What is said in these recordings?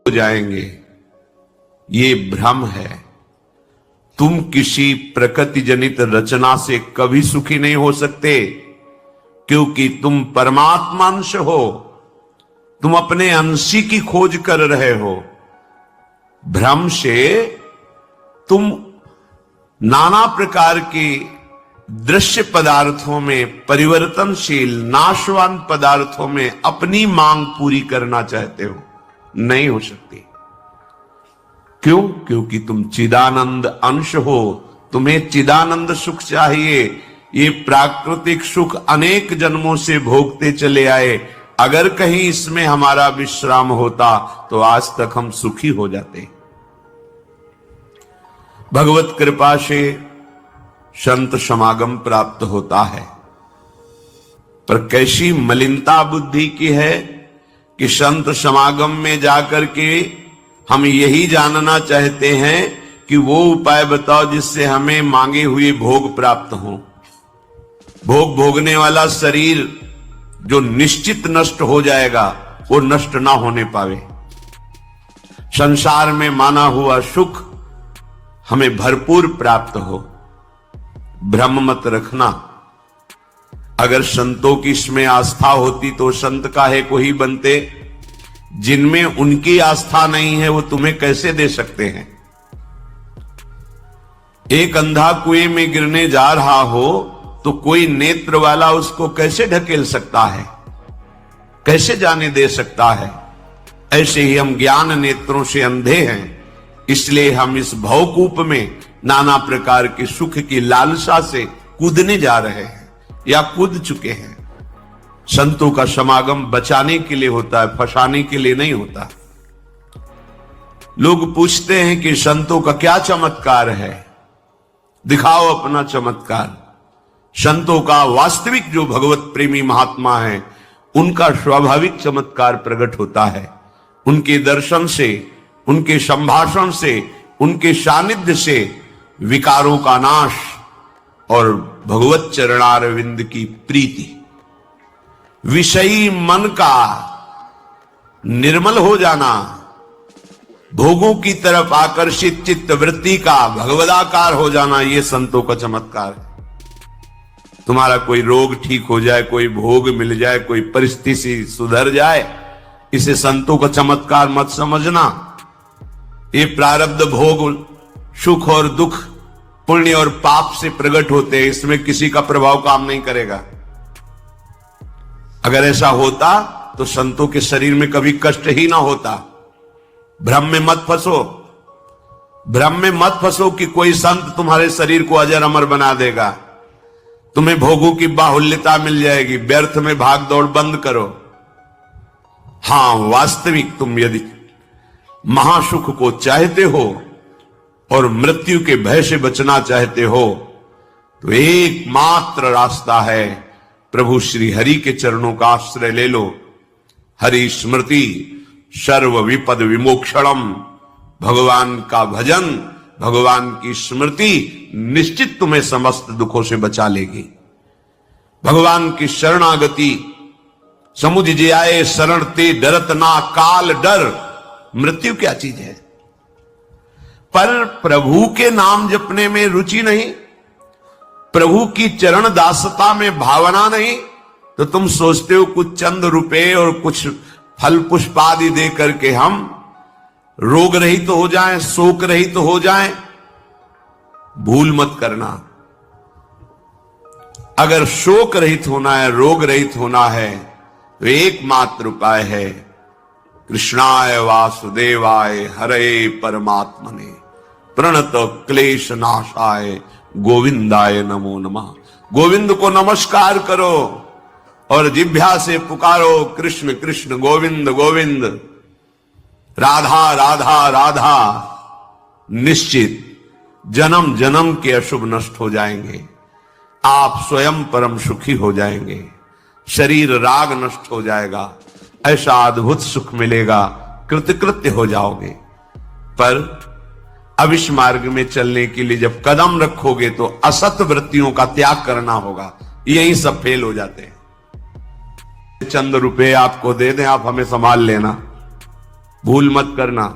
हो जाएंगे, ये भ्रम है। तुम किसी प्रकृति जनित रचना से कभी सुखी नहीं हो सकते, क्योंकि तुम परमात्मा अंश हो। तुम अपने अंशी की खोज कर रहे हो। भ्रम से तुम नाना प्रकार के दृश्य पदार्थों में, परिवर्तनशील नाशवान पदार्थों में अपनी मांग पूरी करना चाहते हो। नहीं हो सकती। क्यों? क्योंकि तुम चिदानंद अंश हो। तुम्हें चिदानंद सुख चाहिए। ये प्राकृतिक सुख अनेक जन्मों से भोगते चले आए। अगर कहीं इसमें हमारा विश्राम होता तो आज तक हम सुखी हो जाते। भगवत कृपा से संत समागम प्राप्त होता है, पर कैसी मलिनता बुद्धि की है कि संत समागम में जाकर के हम यही जानना चाहते हैं कि वो उपाय बताओ जिससे हमें मांगे हुए भोग प्राप्त हो। भोग भोगने वाला शरीर जो निश्चित नष्ट हो जाएगा, वो नष्ट ना होने पावे। संसार में माना हुआ सुख हमें भरपूर प्राप्त हो। भ्रम मत रखना। अगर संतों की इसमें आस्था होती तो संत काहे को ही बनते। जिनमें उनकी आस्था नहीं है वो तुम्हें कैसे दे सकते हैं। एक अंधा कुएं में गिरने जा रहा हो तो कोई नेत्र वाला उसको कैसे ढकेल सकता है, कैसे जाने दे सकता है। ऐसे ही हम ज्ञान नेत्रों से अंधे हैं, इसलिए हम इस भवकूप में नाना प्रकार के सुख की लालसा से कूदने जा रहे हैं या कूद चुके हैं। संतों का समागम बचाने के लिए होता है, फंसाने के लिए नहीं होता। लोग पूछते हैं कि संतों का क्या चमत्कार है, दिखाओ अपना चमत्कार। संतों का वास्तविक जो भगवत प्रेमी महात्मा है, उनका स्वाभाविक चमत्कार प्रकट होता है। उनके दर्शन से, उनके संभाषण से, उनके सानिध्य से विकारों का नाश और भगवत चरणारविंद की प्रीति, विषयी मन का निर्मल हो जाना, भोगों की तरफ आकर्षित चित्त वृत्ति का भगवदाकार हो जाना, ये संतों का चमत्कार है। तुम्हारा कोई रोग ठीक हो जाए, कोई भोग मिल जाए, कोई परिस्थिति सुधर जाए, इसे संतों का चमत्कार मत समझना। ये प्रारब्ध भोग सुख और दुख, पुण्य और पाप से प्रकट होते हैं, इसमें किसी का प्रभाव काम नहीं करेगा। अगर ऐसा होता तो संतों के शरीर में कभी कष्ट ही ना होता। भ्रम में मत फंसो। भ्रम में मत फंसो कि कोई संत तुम्हारे शरीर को अजर अमर बना देगा, तुम्हें भोगों की बाहुल्यता मिल जाएगी। व्यर्थ में भाग दौड़ बंद करो। हां, वास्तविक तुम यदि महासुख को चाहते हो और मृत्यु के भय से बचना चाहते हो तो एकमात्र रास्ता है प्रभु श्री हरि के चरणों का आश्रय ले लो। हरि स्मृति सर्व विपद विमोक्षणम। भगवान का भजन, भगवान की स्मृति निश्चित तुम्हें समस्त दुखों से बचा लेगी। भगवान की शरणागति, समुझ जे आए शरण ते डरत ना काल डर। मृत्यु क्या चीज है? पर प्रभु के नाम जपने में रुचि नहीं, प्रभु की चरण दासता में भावना नहीं, तो तुम सोचते हो कुछ चंद रुपए और कुछ फल पुष्प आदि दे करके हम रोग रहित तो हो जाएं, शोक रहित तो हो जाएं। भूल मत करना। अगर शोक रहित होना है, रोग रहित होना है, तो एकमात्र उपाय है कृष्णाय वासुदेवाय हरे परमात्मने प्रणत क्लेश नाशाय गोविंदाय नमो नमः। गोविंद को नमस्कार करो और जिह्वा से पुकारो कृष्ण कृष्ण गोविंद गोविंद, राधा राधा राधा। निश्चित जन्म जन्म के अशुभ नष्ट हो जाएंगे। आप स्वयं परम सुखी हो जाएंगे। शरीर राग नष्ट हो जाएगा। ऐसा अद्भुत सुख मिलेगा, कृतकृत्य हो जाओगे। पर अब इस मार्ग में चलने के लिए जब कदम रखोगे तो असत वृत्तियों का त्याग करना होगा। यही सब फेल हो जाते हैं। चंद रुपए आपको दे दें, आप हमें संभाल लेना, भूल मत करना,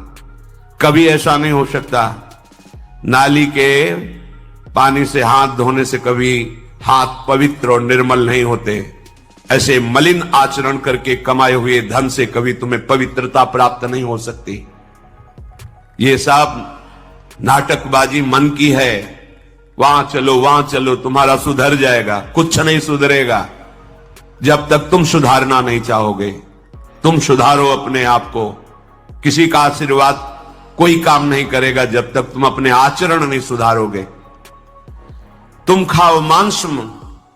कभी ऐसा नहीं हो सकता। नाली के पानी से हाथ धोने से कभी हाथ पवित्र और निर्मल नहीं होते। ऐसे मलिन आचरण करके कमाए हुए धन से कभी तुम्हें पवित्रता प्राप्त नहीं हो सकती। ये सब नाटकबाजी मन की है। वहां चलो तुम्हारा सुधर जाएगा, कुछ नहीं सुधरेगा जब तक तुम सुधारना नहीं चाहोगे। तुम सुधारो अपने आप को। किसी का आशीर्वाद कोई काम नहीं करेगा जब तक तुम अपने आचरण नहीं सुधारोगे। तुम खाओ मांस,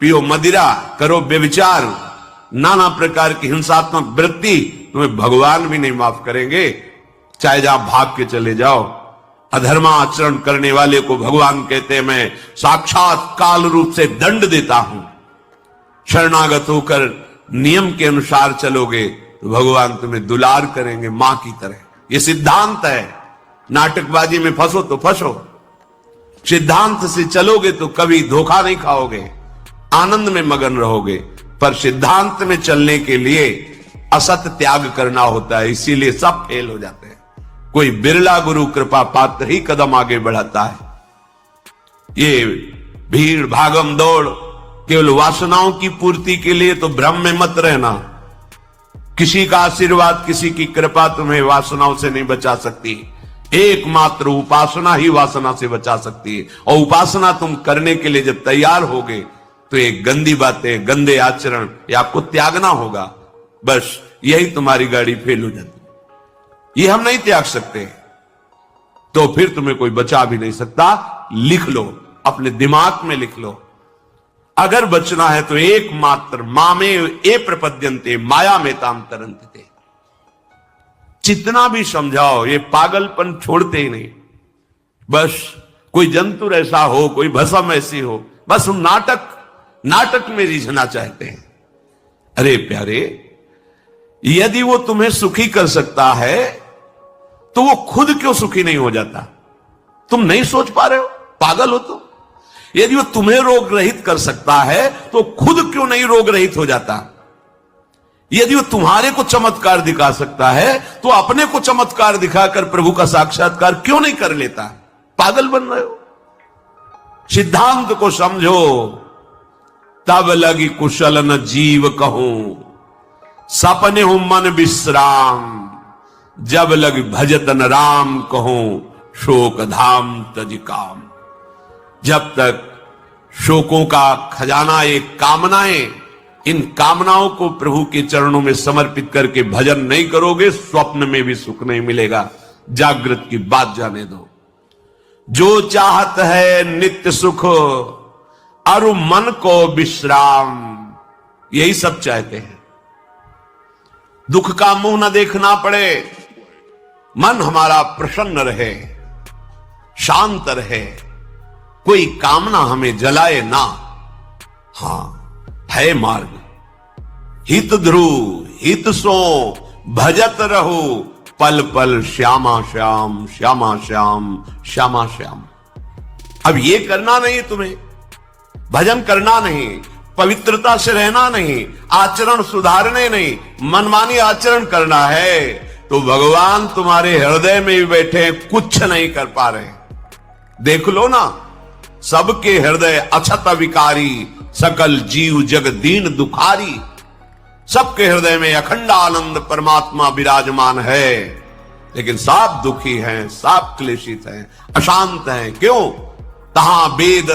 पियो मदिरा, करो व्यभिचार, नाना प्रकार की हिंसात्मक वृत्ति, तुम्हें भगवान भी नहीं माफ करेंगे, चाहे जहां भाग के चले जाओ। अधर्म आचरण करने वाले को भगवान कहते हैं मैं साक्षात काल रूप से दंड देता हूं। शरणागत होकर नियम के अनुसार चलोगे तो भगवान तुम्हें दुलार करेंगे मां की तरह। यह सिद्धांत है। नाटकबाजी में फंसो तो फंसो, सिद्धांत से चलोगे तो कभी धोखा नहीं खाओगे, आनंद में मगन रहोगे। पर सिद्धांत में चलने के लिए असत त्याग करना होता है, इसीलिए सब फेल हो जाते हैं। कोई बिरला गुरु कृपा पात्र ही कदम आगे बढ़ाता है। ये भीड़ भागम दौड़ केवल वासनाओं की पूर्ति के लिए तो भ्रम में मत रहना। किसी का आशीर्वाद, किसी की कृपा तुम्हें वासनाओं से नहीं बचा सकती। एकमात्र उपासना ही वासना से बचा सकती है। और उपासना तुम करने के लिए जब तैयार होगे तो ये गंदी बातें, गंदे आचरण ये आपको त्यागना होगा। बस यही तुम्हारी गाड़ी फेल हो जाती। ये हम नहीं त्याग सकते तो फिर तुम्हें कोई बचा भी नहीं सकता। लिख लो, अपने दिमाग में लिख लो, अगर बचना है तो एकमात्र मामे ए प्रपद्यन्ते माया में ताम तरंते। जितना भी समझाओ ये पागलपन छोड़ते ही नहीं। बस कोई जंतु ऐसा हो, कोई भस्म ऐसी हो, बस हम नाटक में रिझना चाहते हैं। अरे प्यारे, यदि वो तुम्हें सुखी कर सकता है तो वो खुद क्यों सुखी नहीं हो जाता? तुम नहीं सोच पा रहे हो? पागल हो तुम? यदि वो तुम्हें रोग रहित कर सकता है तो खुद क्यों नहीं रोग रहित हो जाता? यदि वो तुम्हारे को चमत्कार दिखा सकता है तो अपने को चमत्कार दिखाकर प्रभु का साक्षात्कार क्यों नहीं कर लेता? पागल बन रहे हो। सिद्धांत को समझो, तब लगी कुशल न जीव कहूं, सपने हूं मन विश्राम, जब लग भजतन राम कहूं, शोक धाम तज काम। जब तक शोकों का खजाना एक कामनाएं, इन कामनाओं को प्रभु के चरणों में समर्पित करके भजन नहीं करोगे, स्वप्न में भी सुख नहीं मिलेगा। जागृत की बात जाने दो। जो चाहत है नित्य सुख, अरु मन को विश्राम, यही सब चाहते हैं। दुख का मुंह न देखना पड़े, मन हमारा प्रसन्न रहे, शांत रहे, कोई कामना हमें जलाए ना। हां, है मार्ग, हित ध्रुव हित सो भजत रहो, पल पल श्यामा श्याम श्यामा श्याम श्यामा श्याम। अब ये करना नहीं, तुम्हें भजन करना नहीं, पवित्रता से रहना नहीं, आचरण सुधारने नहीं, मनमानी आचरण करना है तो भगवान तुम्हारे हृदय में भी बैठे, कुछ नहीं कर पा रहे। देख लो ना, सबके हृदय अछत विकारी, सकल जीव जग दीन दुखारी। सबके हृदय में अखंड आनंद परमात्मा विराजमान है, लेकिन सब दुखी हैं, सब क्लेशित हैं, अशांत हैं। क्यों? तहां वेद